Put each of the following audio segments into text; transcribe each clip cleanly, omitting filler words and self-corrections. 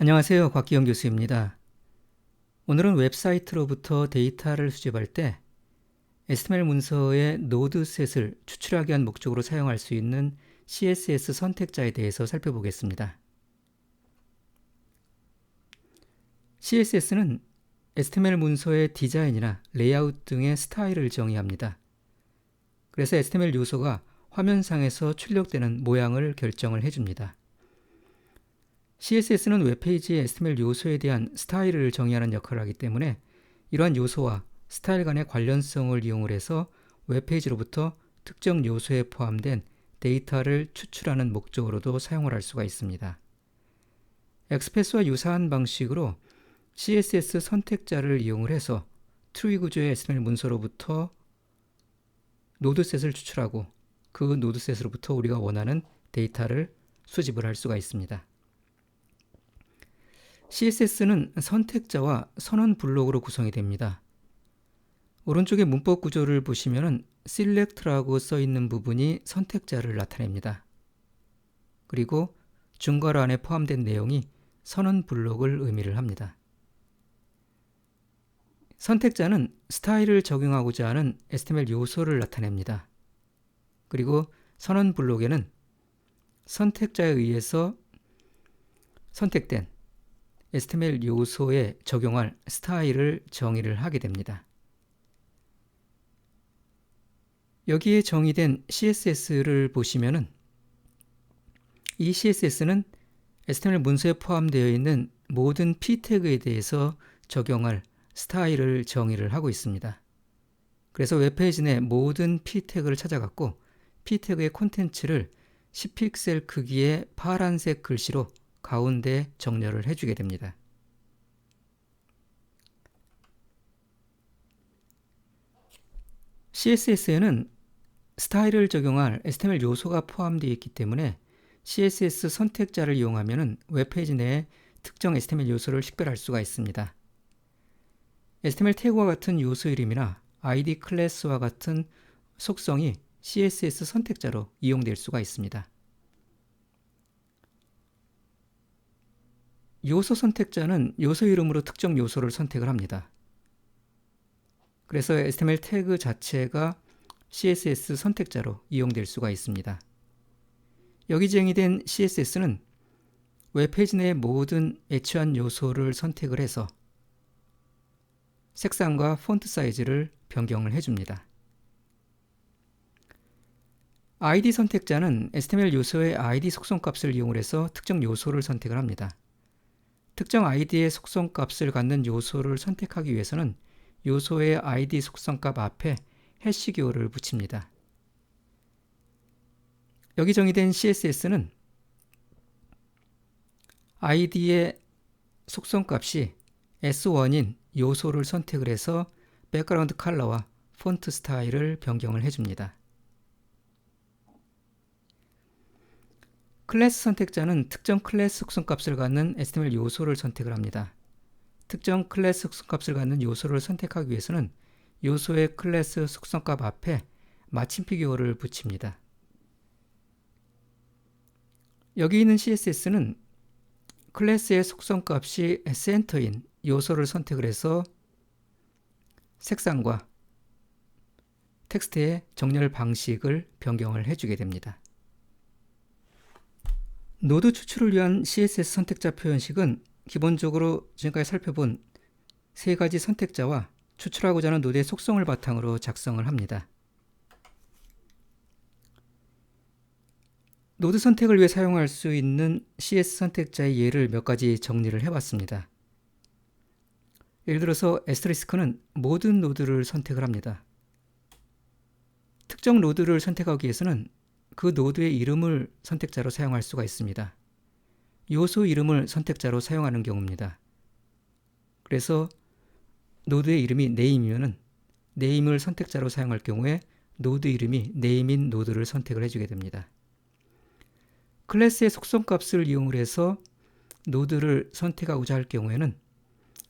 안녕하세요. 곽기영 교수입니다. 오늘은 웹사이트로부터 데이터를 수집할 때 HTML 문서의 노드셋을 추출하기 위한 목적으로 사용할 수 있는 CSS 선택자에 대해서 살펴보겠습니다. CSS는 HTML 문서의 디자인이나 레이아웃 등의 스타일을 정의합니다. 그래서 HTML 요소가 화면상에서 출력되는 모양을 결정을 해줍니다. CSS는 웹페이지의 HTML 요소에 대한 스타일을 정의하는 역할을 하기 때문에 이러한 요소와 스타일 간의 관련성을 이용을 해서 웹페이지로부터 특정 요소에 포함된 데이터를 추출하는 목적으로도 사용을 할 수가 있습니다. 엑스패스와 유사한 방식으로 CSS 선택자를 이용을 해서 트리 구조의 HTML 문서로부터 노드셋을 추출하고 그 노드셋으로부터 우리가 원하는 데이터를 수집을 할 수가 있습니다. CSS는 선택자와 선언 블록으로 구성이 됩니다. 오른쪽의 문법 구조를 보시면 select라고 써 있는 부분이 선택자를 나타냅니다. 그리고 중괄호 안에 포함된 내용이 선언 블록을 의미를 합니다. 선택자는 스타일을 적용하고자 하는 HTML 요소를 나타냅니다. 그리고 선언 블록에는 선택자에 의해서 선택된 HTML 요소에 적용할 스타일을 정의를 하게 됩니다. 여기에 정의된 CSS를 보시면은 이 CSS는 HTML 문서에 포함되어 있는 모든 p 태그에 대해서 적용할 스타일을 정의를 하고 있습니다. 그래서 웹페이지 내 모든 p 태그를 찾아갔고 p 태그의 콘텐츠를 10픽셀 크기의 파란색 글씨로 가운데 정렬을 해주게 됩니다. CSS에는 스타일을 적용할 HTML 요소가 포함되어 있기 때문에 CSS 선택자를 이용하면 웹페이지 내에 특정 HTML 요소를 식별할 수가 있습니다. HTML 태그와 같은 요소 이름이나 ID 클래스와 같은 속성이 CSS 선택자로 이용될 수가 있습니다. 요소 선택자는 요소 이름으로 특정 요소를 선택을 합니다. 그래서 HTML 태그 자체가 CSS 선택자로 이용될 수가 있습니다. 여기 정의된 CSS는 웹페이지 내의 모든 H1 요소를 선택을 해서 색상과 폰트 사이즈를 변경을 해줍니다. ID 선택자는 HTML 요소의 ID 속성값을 이용해서 특정 요소를 선택을 합니다. 특정 ID의 속성값을 갖는 요소를 선택하기 위해서는 요소의 ID 속성값 앞에 해시 기호를 붙입니다. 여기 정의된 CSS는 ID의 속성값이 S1인 요소를 선택을 해서 백그라운드 컬러와 폰트 스타일을 변경을 해줍니다. 클래스 선택자는 특정 클래스 속성값을 갖는 HTML 요소를 선택을 합니다. 특정 클래스 속성값을 갖는 요소를 선택하기 위해서는 요소의 클래스 속성값 앞에 마침표 기호를 붙입니다. 여기 있는 CSS는 클래스의 속성값이 센터인 요소를 선택을 해서 색상과 텍스트의 정렬 방식을 변경을 해주게 됩니다. 노드 추출을 위한 CSS 선택자 표현식은 기본적으로 지금까지 살펴본 세 가지 선택자와 추출하고자 하는 노드의 속성을 바탕으로 작성을 합니다. 노드 선택을 위해 사용할 수 있는 CS 선택자의 예를 몇 가지 정리를 해봤습니다. 예를 들어서 애스터리스크는 모든 노드를 선택을 합니다. 특정 노드를 선택하기 위해서는 그 노드의 이름을 선택자로 사용할 수가 있습니다. 요소 이름을 선택자로 사용하는 경우입니다. 그래서 노드의 이름이 name이면 name을 선택자로 사용할 경우에 노드 이름이 name인 노드를 선택을 해주게 됩니다. 클래스의 속성값을 이용을 해서 노드를 선택하고자 할 경우에는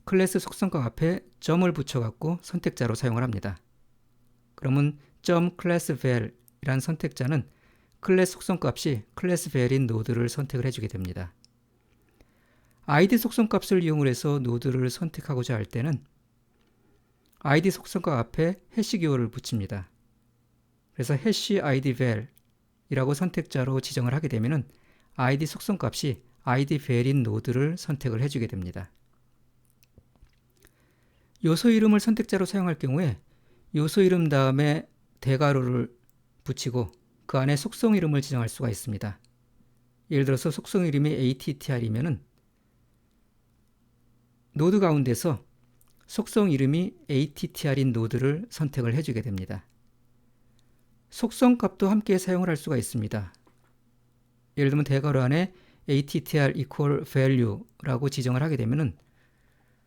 클래스 속성값 앞에 점을 붙여갖고 선택자로 사용을 합니다. 그러면 .classVal 이란 선택자는 클래스 속성값이 클래스 벨인 노드를 선택을 해주게 됩니다. id 속성값을 이용해서 노드를 선택하고자 할 때는 id 속성값 앞에 해시 기호를 붙입니다. 그래서 hash id val 이라고 선택자로 지정을 하게 되면은 id 속성값이 id val인 노드를 선택을 해주게 됩니다. 요소 이름을 선택자로 사용할 경우에 요소 이름 다음에 대괄호를 붙이고 그 안에 속성 이름을 지정할 수가 있습니다. 예를 들어서 속성 이름이 attr이면은 노드 가운데서 속성 이름이 attr인 노드를 선택을 해주게 됩니다. 속성 값도 함께 사용을 할 수가 있습니다. 예를 들면 대괄호 안에 attr equal value라고 지정을 하게 되면은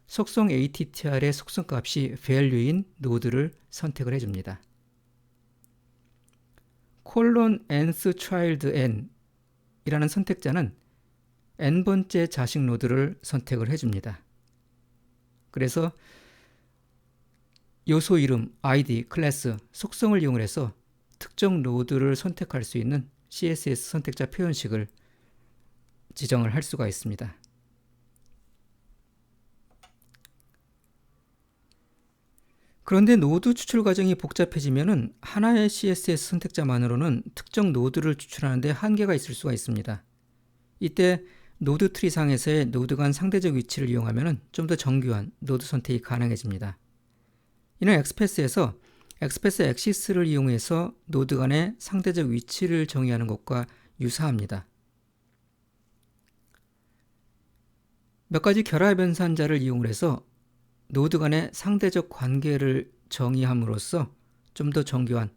속성 attr의 속성 값이 value인 노드를 선택을 해줍니다. nth child n 이라는 선택자는 n번째 자식 노드를 선택을 해줍니다. 그래서 요소 이름, id, 클래스, 속성을 이용해서 특정 노드를 선택할 수 있는 CSS 선택자 표현식을 지정을 할 수가 있습니다. 그런데 노드 추출 과정이 복잡해지면은 하나의 CSS 선택자만으로는 특정 노드를 추출하는데 한계가 있을 수가 있습니다. 이때 노드 트리 상에서의 노드 간 상대적 위치를 이용하면 좀 더 정교한 노드 선택이 가능해집니다. 이는 엑스패스에서 엑스패스 엑시스를 이용해서 노드 간의 상대적 위치를 정의하는 것과 유사합니다. 몇 가지 결합 연산자를 이용해서 노드 간의 상대적 관계를 정의함으로써 좀 더 정교한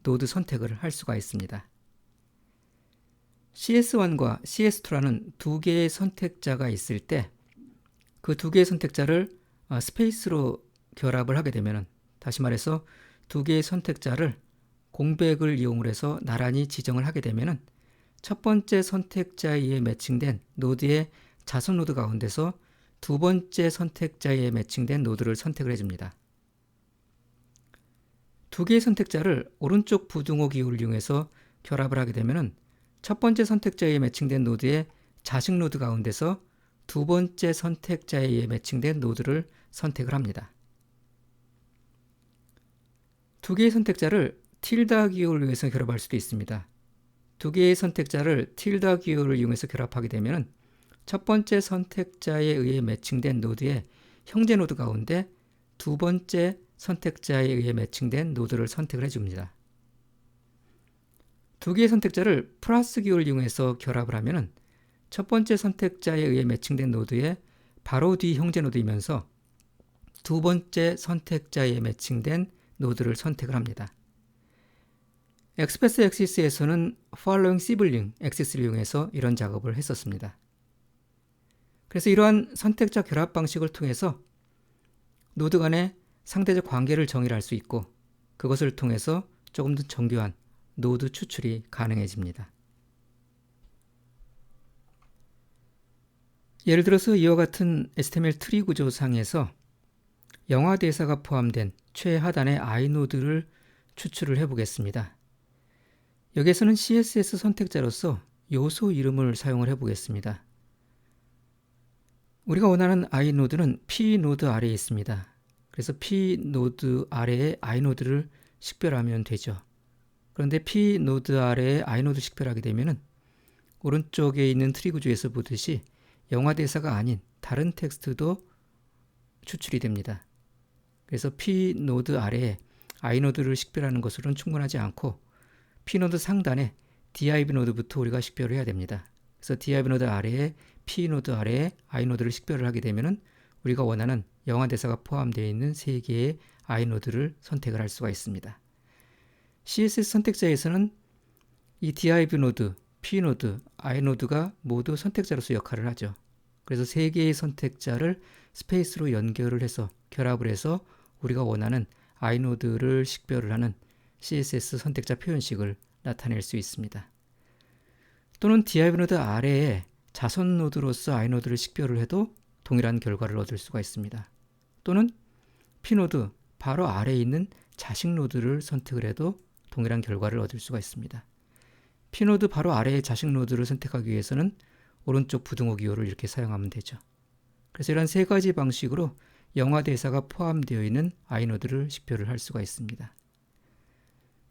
노드 선택을 할 수가 있습니다. CS1과 CS2라는 두 개의 선택자가 있을 때 그 두 개의 선택자를 스페이스로 결합을 하게 되면, 다시 말해서 두 개의 선택자를 공백을 이용해서 나란히 지정을 하게 되면 첫 번째 선택자에 의해 매칭된 노드의 자선 노드 가운데서 두 번째 선택자에 매칭된 노드를 선택을 해줍니다. 두 개의 선택자를 오른쪽 부등호 기호를 이용해서 결합을 하게 되면 첫 번째 선택자에 매칭된 노드의 자식 노드 가운데서 두 번째 선택자에 의해 매칭된 노드를 선택을 합니다. 두 개의 선택자를 틸다 기호를 이용해서 결합할 수도 있습니다. 두 개의 선택자를 틸다 기호를 이용해서 결합하게 되면 첫 번째 선택자에 의해 매칭된 노드의 형제 노드 가운데 두 번째 선택자에 의해 매칭된 노드를 선택을 해줍니다. 두 개의 선택자를 플러스 기호를 이용해서 결합을 하면 첫 번째 선택자에 의해 매칭된 노드의 바로 뒤 형제 노드이면서 두 번째 선택자에 매칭된 노드를 선택을 합니다. 엑스패스 엑시스에서는 following sibling 엑시스를 이용해서 이런 작업을 했었습니다. 그래서 이러한 선택자 결합 방식을 통해서 노드 간의 상대적 관계를 정의할 수 있고 그것을 통해서 조금 더 정교한 노드 추출이 가능해집니다. 예를 들어서 이와 같은 HTML 트리 구조상에서 영화 대사가 포함된 최하단의 iNode를 추출을 해보겠습니다. 여기에서는 CSS 선택자로서 요소 이름을 사용을 해보겠습니다. 우리가 원하는 iNode는 pNode 아래에 있습니다. 그래서 pNode 아래에 iNode를 식별하면 되죠. 그런데 pNode 아래에 iNode 식별하게 되면 오른쪽에 있는 트리 구조에서 보듯이 영화 대사가 아닌 다른 텍스트도 추출이 됩니다. 그래서 pNode 아래에 iNode를 식별하는 것으로는 충분하지 않고 pNode 상단에 div 노드부터 우리가 식별을 해야 됩니다. 그래서 div 노드 아래에 pNode 아래에 iNode를 식별을 하게 되면 우리가 원하는 영화 대사가 포함되어 있는 세 개의 iNode를 선택을 할 수가 있습니다. CSS 선택자에서는 이 div 노드, pNode, iNode가 모두 선택자로서 역할을 하죠. 그래서 세 개의 선택자를 스페이스로 연결을 해서 결합을 해서 우리가 원하는 iNode를 식별을 하는 CSS 선택자 표현식을 나타낼 수 있습니다. 또는 div 노드 아래에 자선 노드로서 iNode를 식별을 해도 동일한 결과를 얻을 수가 있습니다. 또는 pNode 바로 아래에 있는 자식 노드를 선택을 해도 동일한 결과를 얻을 수가 있습니다. pNode 바로 아래의 자식 노드를 선택하기 위해서는 오른쪽 부등호 기호를 이렇게 사용하면 되죠. 그래서 이런 세 가지 방식으로 영화 대사가 포함되어 있는 아이노드를 식별을 할 수가 있습니다.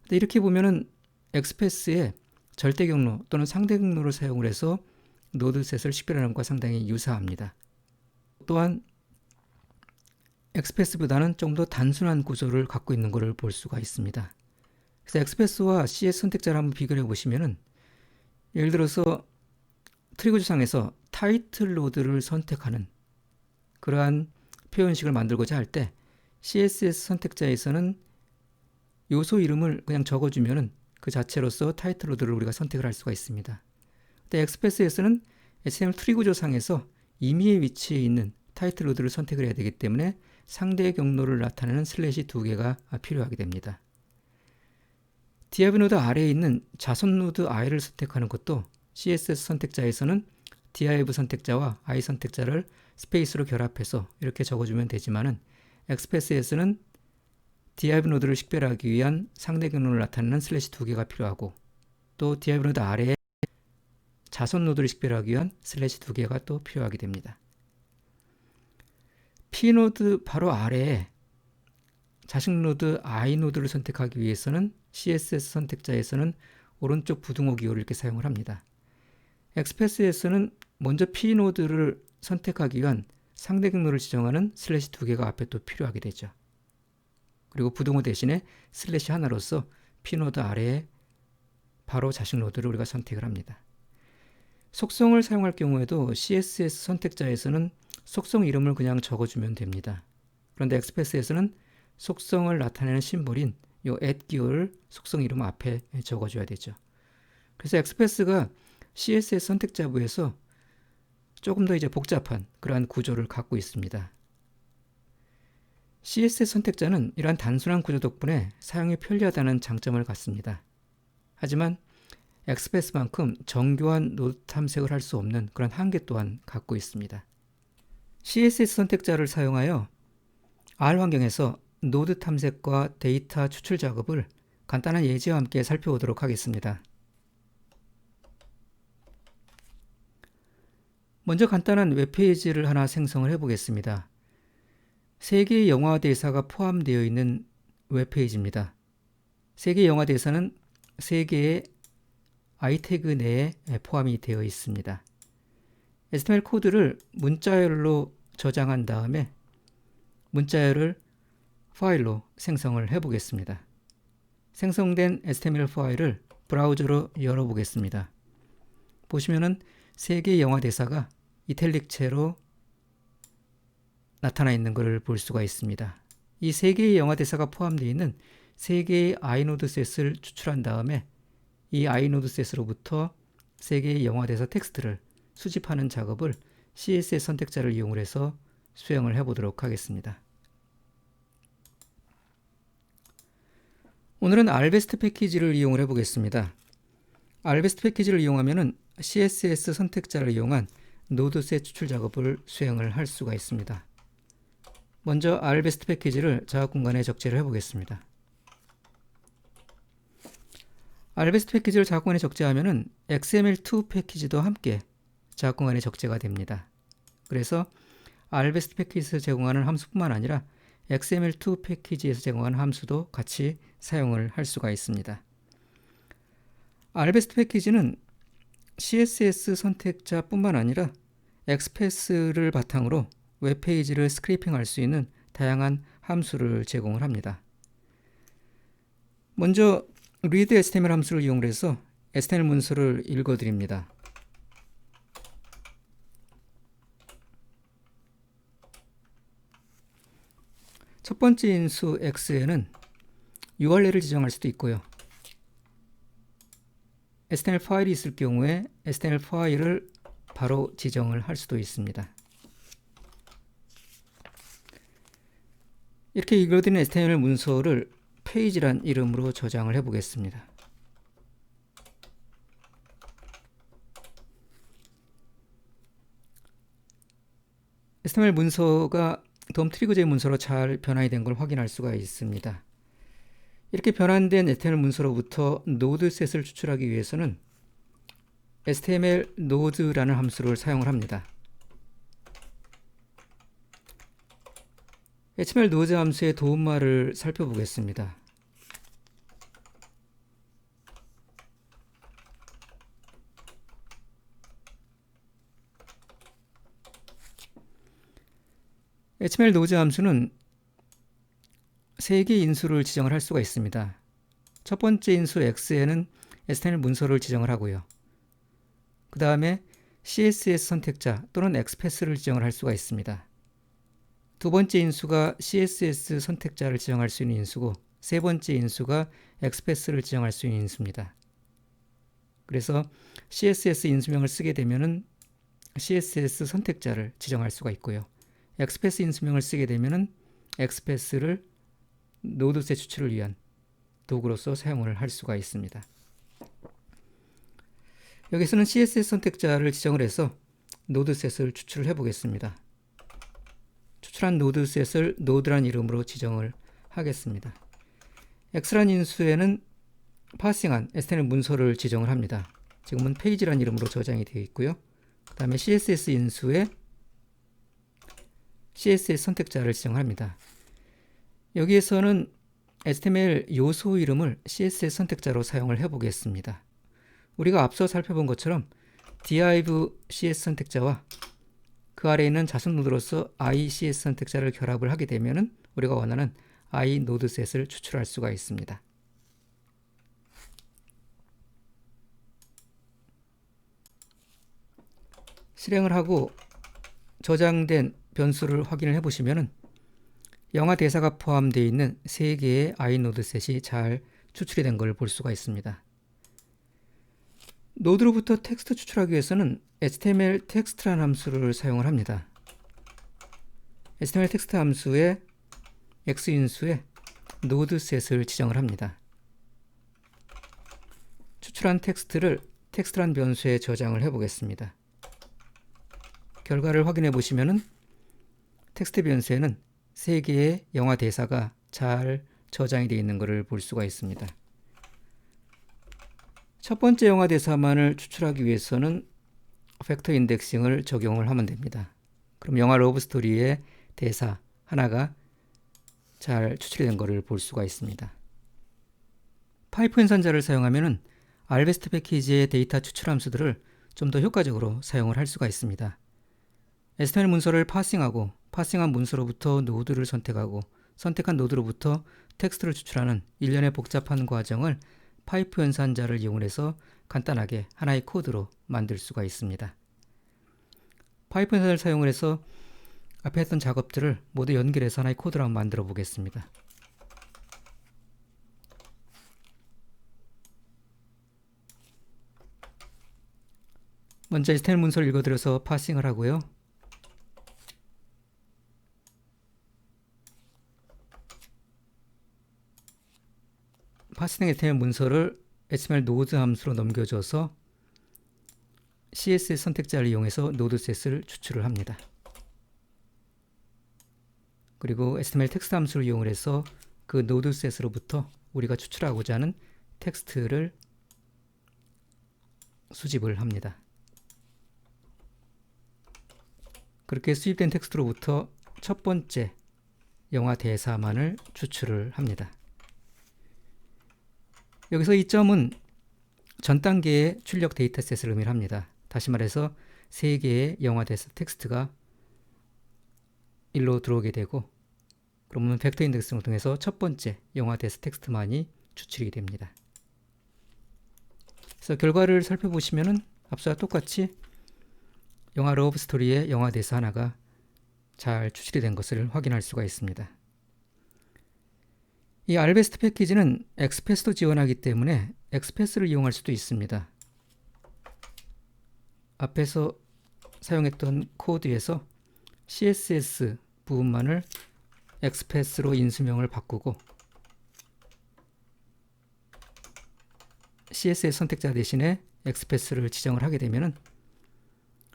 이렇게 보면은 엑스패스의 절대 경로 또는 상대 경로를 사용을 해서 노드셋을 식별하는 것과 상당히 유사합니다. 또한 엑스패스보다는 좀 더 단순한 구조를 갖고 있는 것을 볼 수가 있습니다. 그래서 엑스패스와 CS 선택자를 한번 비교해 보시면은 예를 들어서 트리 구조상에서 타이틀 노드를 선택하는 그러한 표현식을 만들고자 할 때 CSS 선택자에서는 요소 이름을 그냥 적어주면은 그 자체로서 타이틀 노드를 우리가 선택을 할 수가 있습니다. 근데 엑스패스에서는 HTML 트리 구조상에서 임의의 위치에 있는 타이틀 노드를 선택을 해야 되기 때문에 상대 경로를 나타내는 슬래시 2개가 필요하게 됩니다. div 노드 아래에 있는 자손 노드 i를 선택하는 것도 CSS 선택자에서는 div 선택자와 i 선택자를 스페이스로 결합해서 이렇게 적어주면 되지만은 엑스패스에서는 div 노드를 식별하기 위한 상대 경로를 나타내는 슬래시 2개가 필요하고 또 div 노드 아래에 자손 노드를 식별하기 위한 슬래시 2개가 또 필요하게 됩니다. p노드 바로 아래에 자식 노드 i노드를 선택하기 위해서는 CSS 선택자에서는 오른쪽 부등호 기호를 이렇게 사용을 합니다. 엑스패스에서는 먼저 p노드를 선택하기 위한 상대 경로를 지정하는 슬래시 2개가 앞에 또 필요하게 되죠. 그리고 부등호 대신에 슬래시 하나로서 p노드 아래에 바로 자식 노드를 우리가 선택을 합니다. 속성을 사용할 경우에도 CSS 선택자에서는 속성 이름을 그냥 적어주면 됩니다. 그런데 엑스패스에서는 속성을 나타내는 심볼인 이 @기호를 속성 이름 앞에 적어줘야 되죠. 그래서 엑스패스가 CSS 선택자부에서 조금 더 이제 복잡한 그러한 구조를 갖고 있습니다. CSS 선택자는 이러한 단순한 구조 덕분에 사용이 편리하다는 장점을 갖습니다. 하지만 엑스패스만큼 정교한 노드 탐색을 할 수 없는 그런 한계 또한 갖고 있습니다. CSS 선택자를 사용하여 R 환경에서 노드 탐색과 데이터 추출 작업을 간단한 예제와 함께 살펴보도록 하겠습니다. 먼저 간단한 웹페이지를 하나 생성을 해보겠습니다. 3개의 영화 대사가 포함되어 있는 웹페이지입니다. 3개의 영화 대사는 3개의 i 태그 내에 포함이 되어 있습니다. HTML 코드를 문자열로 저장한 다음에 문자열을 파일로 생성을 해보겠습니다. 생성된 HTML 파일을 브라우저로 열어보겠습니다. 보시면은 3개의 영화 대사가 이탈릭체로 나타나 있는 것을 볼 수가 있습니다. 이 3개의 영화 대사가 포함되어 있는 3개의 아이노드 셋을 추출한 다음에 이 아이노드 셋으로부터 3개의 영화 대사 텍스트를 수집하는 작업을 CSS 선택자를 이용을 해서 수행을 해보도록 하겠습니다. 오늘은 알베스트 패키지를 이용을 해보겠습니다. 알베스트 패키지를 이용하면 CSS 선택자를 이용한 노드셋 추출 작업을 수행을 할 수가 있습니다. 먼저 알베스트 패키지를 자막 공간에 적재를 해보겠습니다. 알베스트 패키지를 자막 공간에 적재하면 XML2 패키지도 함께 자막 공간에 적재가 됩니다. 그래서 알베스트 패키지에서 제공하는 함수뿐만 아니라 XML2 패키지에서 제공하는 함수도 같이 사용을 할 수가 있습니다. 알베스트 패키지는 CSS 선택자뿐만 아니라 엑스패스를 바탕으로 웹페이지를 스크래핑할 수 있는 다양한 함수를 제공을 합니다. 먼저 read HTML 함수를 이용해서 HTML 문서를 읽어드립니다. 첫 번째 인수 x에는 URL을 지정할 수도 있고요. HTML 파일이 있을 경우에 HTML 파일을 바로 지정을 할 수도 있습니다. 이렇게 읽어드린 HTML 문서를 페이지란 이름으로 저장을 해보겠습니다. HTML 문서가 돔 트리거제 문서로 잘 변환이 된 걸 확인할 수가 있습니다. 이렇게 변환된 HTML 문서로부터 노드셋을 추출하기 위해서는 HTML 노드라는 함수를 사용을 합니다. HTML 노드 함수의 도움말을 살펴보겠습니다. HTML 노드 함수는 3개의 인수를 지정을 할 수가 있습니다. 첫 번째 인수 x에는 HTML 문서를 지정을 하고요. 그 다음에 CSS 선택자 또는 XPath를 지정을 할 수가 있습니다. 두 번째 인수가 CSS 선택자를 지정할 수 있는 인수고, 세 번째 인수가 XPath를 지정할 수 있는 인수입니다. 그래서 CSS 인수명을 쓰게 되면은 CSS 선택자를 지정할 수가 있고요. XPath 인수명을 쓰게 되면은 XPath를 노드셋 추출을 위한 도구로서 사용을 할 수가 있습니다. 여기서는 CSS 선택자를 지정을 해서 노드셋을 추출을 해 보겠습니다. 추출한 노드셋을 노드란 이름으로 지정을 하겠습니다. X란 인수에는 파싱한 HTML 문서를 지정을 합니다. 지금은 페이지란 이름으로 저장이 되어 있고요. 그 다음에 CSS 인수에 CSS 선택자를 지정합니다. 여기에서는 HTML 요소 이름을 CSS 선택자로 사용을 해 보겠습니다. 우리가 앞서 살펴본 것처럼 div CS 선택자와 그 아래에 있는 자수 노드로서 iCS 선택자를 결합을 하게 되면 우리가 원하는 i 노드셋을 추출할 수가 있습니다. 실행을 하고 저장된 변수를 확인을 해보시면 영화 대사가 포함되어 있는 3개의 iNode셋이 잘 추출이 된 걸 볼 수가 있습니다. 노드로부터 텍스트 추출하기 위해서는 HTML 텍스트라는 함수를 사용을 합니다. HTML 텍스트 함수에 x인수에 노드셋을 지정을 합니다. 추출한 텍스트를 텍스트란 변수에 저장을 해 보겠습니다. 결과를 확인해 보시면은 텍스트 변수에는 3개의 영화 대사가 잘 저장이 되어 있는 것을 볼 수가 있습니다. 첫 번째 영화 대사만을 추출하기 위해서는 팩터 인덱싱을 적용을 하면 됩니다. 그럼 영화 러브스토리의 대사 하나가 잘 추출이 된 것을 볼 수가 있습니다. 파이프 연산자를 사용하면 알베스트 패키지의 데이터 추출 함수들을 좀 더 효과적으로 사용을 할 수가 있습니다. HTML 문서를 파싱하고 파싱한 문서로부터 노드를 선택하고 선택한 노드로부터 텍스트를 추출하는 일련의 복잡한 과정을 파이프 연산자를 이용해서 간단하게 하나의 코드로 만들 수가 있습니다. 파이프 연산을 사용해서 앞에 했던 작업들을 모두 연결해서 하나의 코드로 한번 만들어 보겠습니다. 먼저 HTML 문서를 읽어드려서 파싱을 하고요. 파싱된 HTML 문서를 HTML 노드 함수로 넘겨줘서 CSS 선택자를 이용해서 노드셋을 추출을 합니다. 그리고 HTML 텍스트 함수를 이용해서 그 노드셋으로부터 우리가 추출하고자 하는 텍스트를 수집을 합니다. 그렇게 수집된 텍스트로부터 첫 번째 영화 대사만을 추출을 합니다. 여기서 이 점은 전 단계의 출력 데이터셋을 의미합니다. 다시 말해서 3개의 영화 대사 텍스트가 일로 들어오게 되고, 그러면 벡터 인덱싱을 통해서 첫 번째 영화 대사 텍스트만이 추출이 됩니다. 그래서 결과를 살펴보시면은 앞서와 똑같이 영화 러브스토리의 영화 대사 하나가 잘 추출이 된 것을 확인할 수가 있습니다. 이 알베스트 패키지는 XPath도 지원하기 때문에 XPath를 이용할 수도 있습니다. 앞에서 사용했던 코드에서 CSS 부분만을 XPath로 인수명을 바꾸고 CSS 선택자 대신에 XPath를 지정을 하게 되면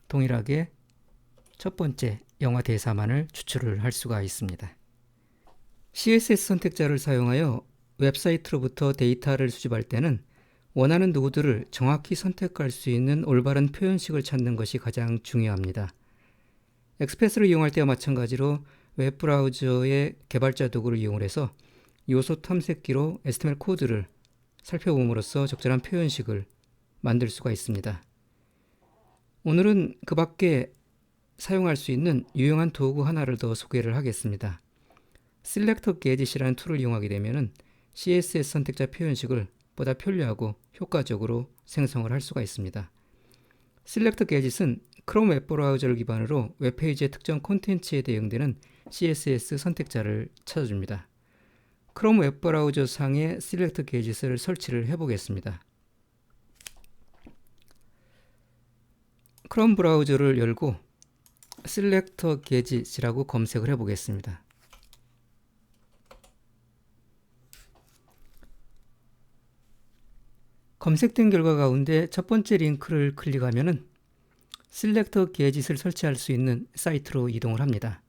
동일하게 첫 번째 영화 대사만을 추출을 할 수가 있습니다. CSS 선택자를 사용하여 웹사이트로부터 데이터를 수집할 때는 원하는 노드를 정확히 선택할 수 있는 올바른 표현식을 찾는 것이 가장 중요합니다. XPath를 이용할 때와 마찬가지로 웹브라우저의 개발자 도구를 이용해서 요소 탐색기로 HTML 코드를 살펴봄으로써 적절한 표현식을 만들 수가 있습니다. 오늘은 그 밖에 사용할 수 있는 유용한 도구 하나를 더 소개를 하겠습니다. Selector Gadget이라는 툴을 이용하게 되면 CSS 선택자 표현식을 보다 편리하고 효과적으로 생성을 할 수가 있습니다. Selector Gadget은 크롬 웹브라우저를 기반으로 웹페이지의 특정 콘텐츠에 대응되는 CSS 선택자를 찾아줍니다. 크롬 웹브라우저 상에 Selector Gadget을 설치를 해보겠습니다. 크롬 브라우저를 열고 Selector Gadget이라고 검색을 해보겠습니다. 검색된 결과 가운데 첫 번째 링크를 클릭하면 Selector Gadget을 설치할 수 있는 사이트로 이동을 합니다.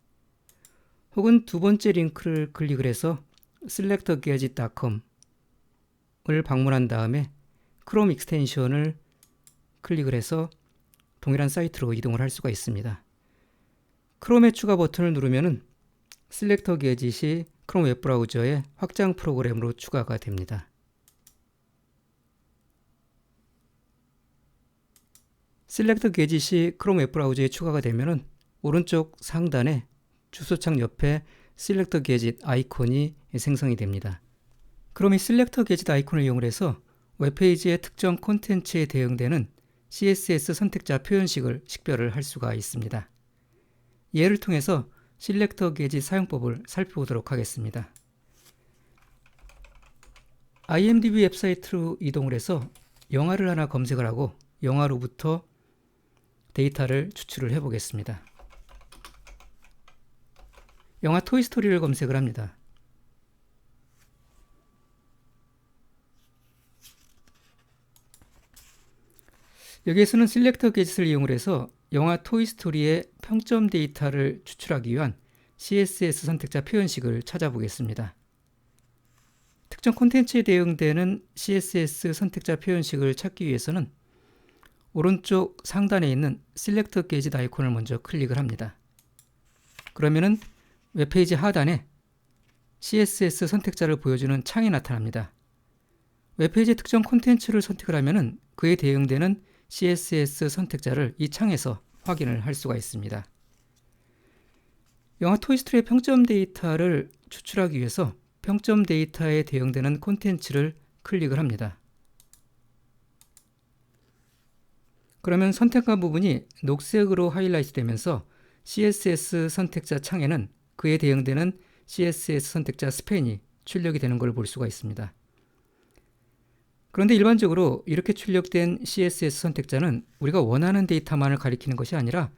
혹은 두 번째 링크를 클릭을 해서 selectorgadget.com을 방문한 다음에 크롬 익스텐션을 클릭을 해서 동일한 사이트로 이동을 할 수가 있습니다. 크롬의 추가 버튼을 누르면 Selector Gadget이 크롬 웹브라우저의 확장 프로그램으로 추가가 됩니다. Selector Gadget이 크롬 웹브라우저에 추가가 되면 오른쪽 상단에 주소창 옆에 Selector Gadget 아이콘이 생성이 됩니다. 그럼 이 Selector Gadget 아이콘을 이용해서 웹페이지의 특정 콘텐츠에 대응되는 CSS 선택자 표현식을 식별을 할 수가 있습니다. 예를 통해서 Selector Gadget 사용법을 살펴보도록 하겠습니다. IMDb 웹사이트로 이동을 해서 영화를 하나 검색을 하고 영화로부터 데이터를 추출을 해보겠습니다. 영화 토이스토리를 검색을 합니다. 여기에서는 Selector Gadget을 이용해서 영화 토이스토리의 평점 데이터를 추출하기 위한 CSS 선택자 표현식을 찾아보겠습니다. 특정 콘텐츠에 대응되는 CSS 선택자 표현식을 찾기 위해서는 오른쪽 상단에 있는 Selector Gadget 아이콘을 먼저 클릭을 합니다. 그러면은 웹페이지 하단에 CSS 선택자를 보여주는 창이 나타납니다. 웹페이지 특정 콘텐츠를 선택을 하면 그에 대응되는 CSS 선택자를 이 창에서 확인을 할 수가 있습니다. 영화 토이스토리의 평점 데이터를 추출하기 위해서 평점 데이터에 대응되는 콘텐츠를 클릭을 합니다. 그러면 선택한 부분이 녹색으로 하이라이트 되면서 CSS 선택자 창에는 그에 대응되는 CSS 선택자 스팬이 출력이 되는 걸 볼 수가 있습니다. 그런데 일반적으로 이렇게 출력된 CSS 선택자는 우리가 원하는 데이터만을 가리키는 것이 아니라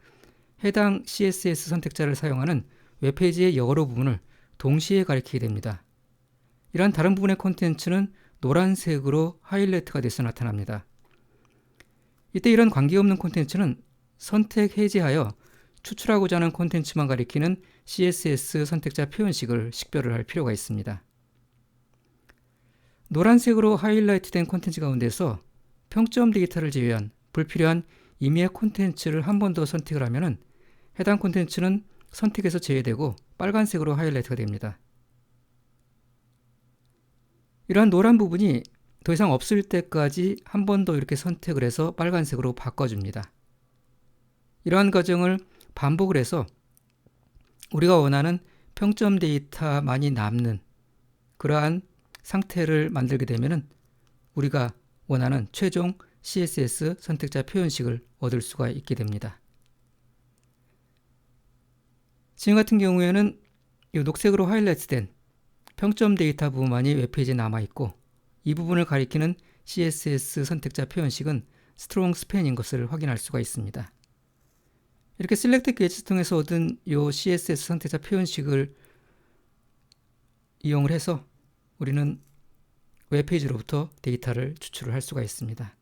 해당 CSS 선택자를 사용하는 웹페이지의 여러 부분을 동시에 가리키게 됩니다. 이러한 다른 부분의 콘텐츠는 노란색으로 하이라이트가 돼서 나타납니다. 이때 이런 관계없는 콘텐츠는 선택 해제하여 추출하고자 하는 콘텐츠만 가리키는 CSS 선택자 표현식을 식별을 할 필요가 있습니다. 노란색으로 하이라이트된 콘텐츠 가운데서 평점 데이터를 제외한 불필요한 임의의 콘텐츠를 한 번 더 선택을 하면 해당 콘텐츠는 선택에서 제외되고 빨간색으로 하이라이트가 됩니다. 이러한 노란 부분이 더 이상 없을 때까지 한 번 더 이렇게 선택을 해서 빨간색으로 바꿔줍니다. 이러한 과정을 반복을 해서 우리가 원하는 평점 데이터만이 남는 그러한 상태를 만들게 되면 우리가 원하는 최종 CSS 선택자 표현식을 얻을 수가 있게 됩니다. 지금 같은 경우에는 이 녹색으로 하이라이트된 평점 데이터 부분만이 웹페이지에 남아있고 이 부분을 가리키는 CSS 선택자 표현식은 스트롱 스팬인 것을 확인할 수가 있습니다. 이렇게 Selector Gadget 통해서 얻은 이 CSS 선택자 표현식을 이용을 해서 우리는 웹페이지로부터 데이터를 추출을 할 수가 있습니다.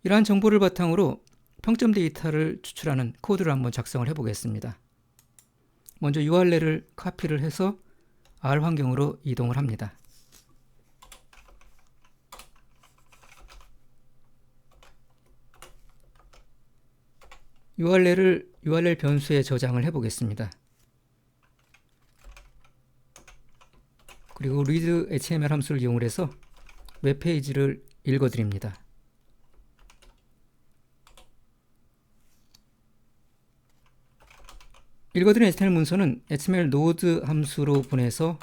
이러한 정보를 바탕으로 평점 데이터를 추출하는 코드를 한번 작성을 해보겠습니다. 먼저 URL을 카피를 해서 R 환경으로 이동을 합니다. URL 변수에 저장을 해보겠습니다. 그리고 read HTML 함수를 이용해서 웹페이지를 읽어드립니다. 읽어드린 HTML 문서는 HTML node 함수로 보내서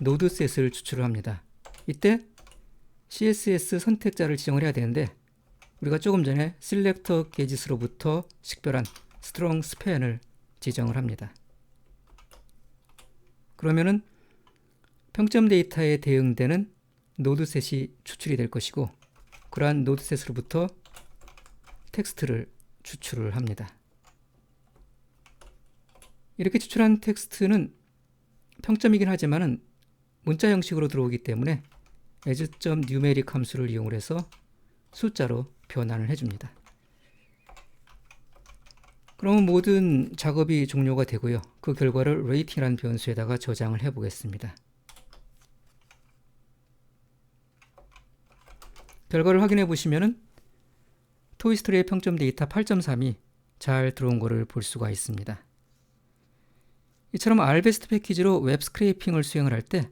nodeset을 추출을 합니다. 이때 CSS 선택자를 지정을 해야 되는데 우리가 조금 전에 selector gadget로부터 식별한 strong span을 지정을 합니다. 그러면은 평점 데이터에 대응되는 nodeset이 추출이 될 것이고 그러한 nodeset으로부터 텍스트를 추출을 합니다. 이렇게 추출한 텍스트는 평점이긴 하지만은 문자 형식으로 들어오기 때문에 as.numeric 함수를 이용을 해서 숫자로 변환을 해줍니다. 그러면 모든 작업이 종료가 되고요. 그 결과를 rating이라는 변수에다가 저장을 해 보겠습니다. 결과를 확인해 보시면은 토이스토리의 평점 데이터 8.3이 잘 들어온 것을 볼 수가 있습니다. 이처럼 알베스트 패키지로 웹 스크래핑을 수행을 할 때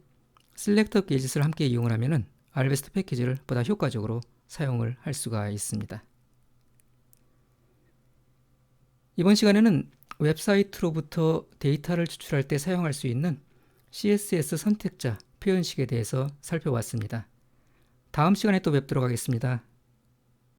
셀렉터 게짓을 함께 이용을 하면은 알베스트 패키지를 보다 효과적으로 사용을 할 수가 있습니다. 이번 시간에는 웹사이트로부터 데이터를 추출할 때 사용할 수 있는 CSS 선택자 표현식에 대해서 살펴봤습니다. 다음 시간에 또 뵙도록 하겠습니다.